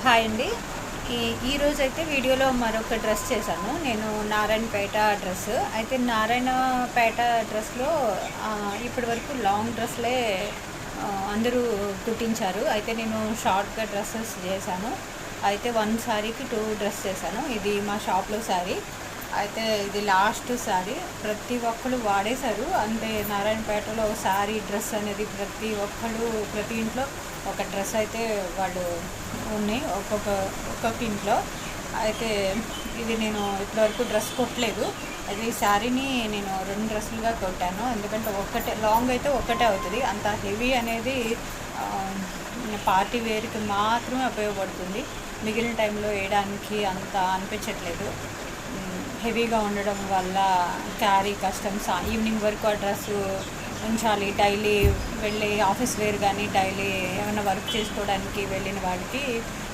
Hi అండి. ఈరోజు అయితే వీడియోలో మరొక డ్రెస్ చేశాను నేను. నారాయణపేట డ్రెస్ అయితే నారాయణపేట డ్రెస్లో ఇప్పటి వరకు లాంగ్ డ్రెస్లే అందరూ కుట్టించారు. అయితే నేను షార్ట్గా డ్రెస్సెస్ చేశాను. అయితే వన్ శారీకి 2 డ్రెస్ చేశాను. ఇది మా షాప్లో శారీ. అయితే ఇది లాస్ట్ శారీ. ప్రతి ఒక్కరు వాడేశారు. అంటే నారాయణపేటలో శారీ డ్రెస్ అనేది ప్రతి ఇంట్లో ఒక డ్రెస్ అయితే వాళ్ళు ఉన్నాయి, ఒక్కొక్క ఇంట్లో. అయితే ఇది నేను ఇప్పటివరకు డ్రెస్ కొట్టలేదు. అయితే ఈ శారీని నేను 2 డ్రెస్సులుగా కొట్టాను. ఎందుకంటే లాంగ్ అయితే ఒక్కటే అవుతుంది. అంత హెవీ అనేది పార్టీ వేర్కి మాత్రమే ఉపయోగపడుతుంది. మిగిలిన టైంలో వేయడానికి అంత అనిపించట్లేదు. హెవీగా ఉండడం వల్ల క్యారీ కష్టం. ఈవినింగ్ వరకు ఆ డ్రెస్సు ఉంచాలి. డైలీ వెళ్ళి ఆఫీస్ వేర్ కానీ డైలీ ఏమైనా వర్క్ చేసుకోవడానికి వెళ్ళిన వాడికి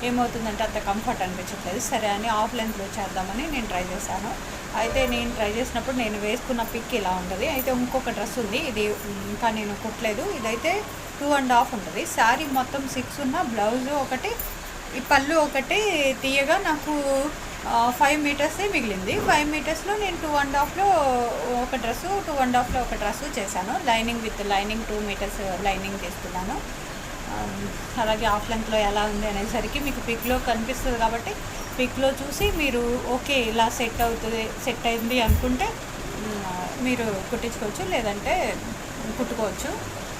ఏమవుతుందంటే అంత కంఫర్ట్ అనిపించట్లేదు. సరే అని ఆఫ్ లెంత్లో చేద్దామని నేను ట్రై చేశాను. అయితే నేను ట్రై చేసినప్పుడు నేను వేసుకున్న పిక్ ఇలా ఉంటుంది. అయితే ఇంకొక డ్రెస్ ఉంది, ఇది ఇంకా నేను కుట్టలేదు. ఇదైతే 2.5 ఉంటుంది. శారీ మొత్తం 6 ఉన్న బ్లౌజ్ ఒకటి, ఈ పళ్ళు ఒకటి తీయగా నాకు 5 మీటర్సే మిగిలింది. 5 మీటర్స్లో నేను 2.5లో ఒక డ్రెస్సు, 2.5లో ఒక డ్రెస్సు చేశాను. Lining with lining 2 metres lining తీసుకున్నాను. అలాగే ఆఫ్ లెంత్లో ఎలా ఉంది అనేసరికి మీకు పిక్లో కనిపిస్తుంది కాబట్టి పిక్లో చూసి మీరు ఓకే ఇలా సెట్ అయింది అనుకుంటే మీరు కుట్టించుకోవచ్చు, లేదంటే కుట్టుకోవచ్చు.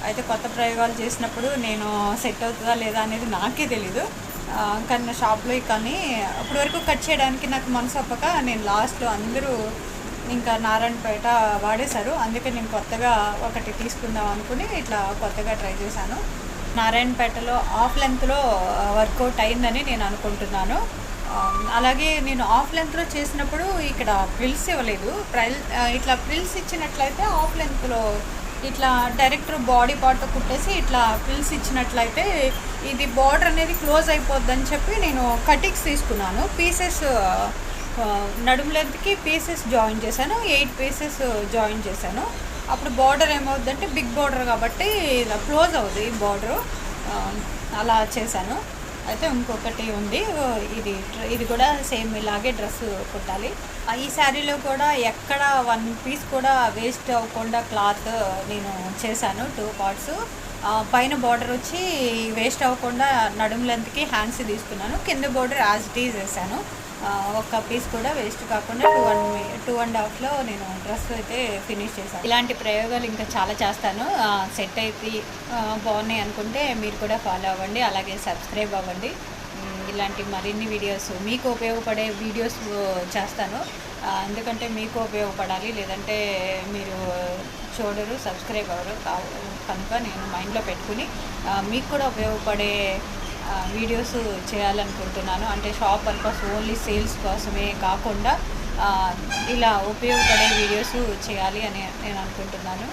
అయితే కొత్త ప్రయోగాలు చేసినప్పుడు నేను సెట్ అవుతుందా లేదా అనేది నాకే తెలీదు. కానీ నా షాప్లో కానీ అప్పటి వరకు కట్ చేయడానికి నాకు మనసు అప్పక నేను లాస్ట్లో అందరూ ఇంకా నారాయణపేట వాడేశారు. అందుకే నేను కొత్తగా ఒకటి తీసుకుందాం అనుకుని ఇట్లా కొత్తగా ట్రై చేశాను. నారాయణపేటలో ఆఫ్ లెంత్లో వర్కౌట్ అయిందని నేను అనుకుంటున్నాను. అలాగే నేను ఆఫ్ లెంత్లో చేసినప్పుడు ఇక్కడ ప్రిల్స్ ఇవ్వలేదు. ఇట్లా ప్రిల్స్ ఇచ్చినట్లయితే ఆఫ్ లెంత్లో ఇట్లా డైరెక్ట్ బాడీ పార్ట్తో కుట్టేసి ఇట్లా ప్రిల్స్ ఇచ్చినట్లయితే ఇది బార్డర్ అనేది క్లోజ్ అయిపోద్దని చెప్పి నేను కటింగ్స్ తీసుకున్నాను. పీసెస్ నడుము లెంత్కి పీసెస్ జాయిన్ చేశాను. 8 పీసెస్ జాయిన్ చేశాను. అప్పుడు బార్డర్ ఏమవుద్దంటే బిగ్ బార్డర్ కాబట్టి ఇలా క్లోజ్ అవుతుంది ఈ బార్డరు. అలా చేశాను. అయితే ఇంకొకటి ఉంది, ఇది కూడా సేమ్ ఇలాగే డ్రెస్ కుట్టాలి. ఈ శారీలో కూడా ఎక్కడ 1 పీస్ కూడా వేస్ట్ అవ్వకుండా క్లాత్ నేను చేశాను. 2 పార్ట్స్. పైన బార్డర్ వచ్చి వేస్ట్ అవ్వకుండా నడుము లెంత్కి హ్యాండ్స్ తీసుకున్నాను. కింద బార్డర్ యాజ్ ఇట్ ఈజ్ వేసాను. ఒక్క పీస్ కూడా వేస్ట్ కాకుండా 2.5లో నేను డ్రెస్ అయితే ఫినిష్ చేశాను. ఇలాంటి ప్రయోగాలు ఇంకా చాలా చేస్తాను. సెట్ అయితే బాగున్నాయి అనుకుంటే మీరు కూడా ఫాలో అవ్వండి, అలాగే సబ్స్క్రైబ్ అవ్వండి. ఇలాంటి మరిన్ని వీడియోస్ మీకు ఉపయోగపడే వీడియోస్ చేస్తాను. ఎందుకంటే మీకు ఉపయోగపడాలి, లేదంటే మీరు చూడరు, సబ్స్క్రైబ్ అవ్వరు. కనుక నేను మైండ్లో పెట్టుకుని మీకు కూడా ఉపయోగపడే వీడియోస్ చేయాలనుకుంటున్నాను. అంటే షాప్ పర్పస్ ఓన్లీ సేల్స్ కోసమే కాకుండా ఇలా ఉపయోగపడే వీడియోస్ చేయాలి అని నేను అనుకుంటున్నాను.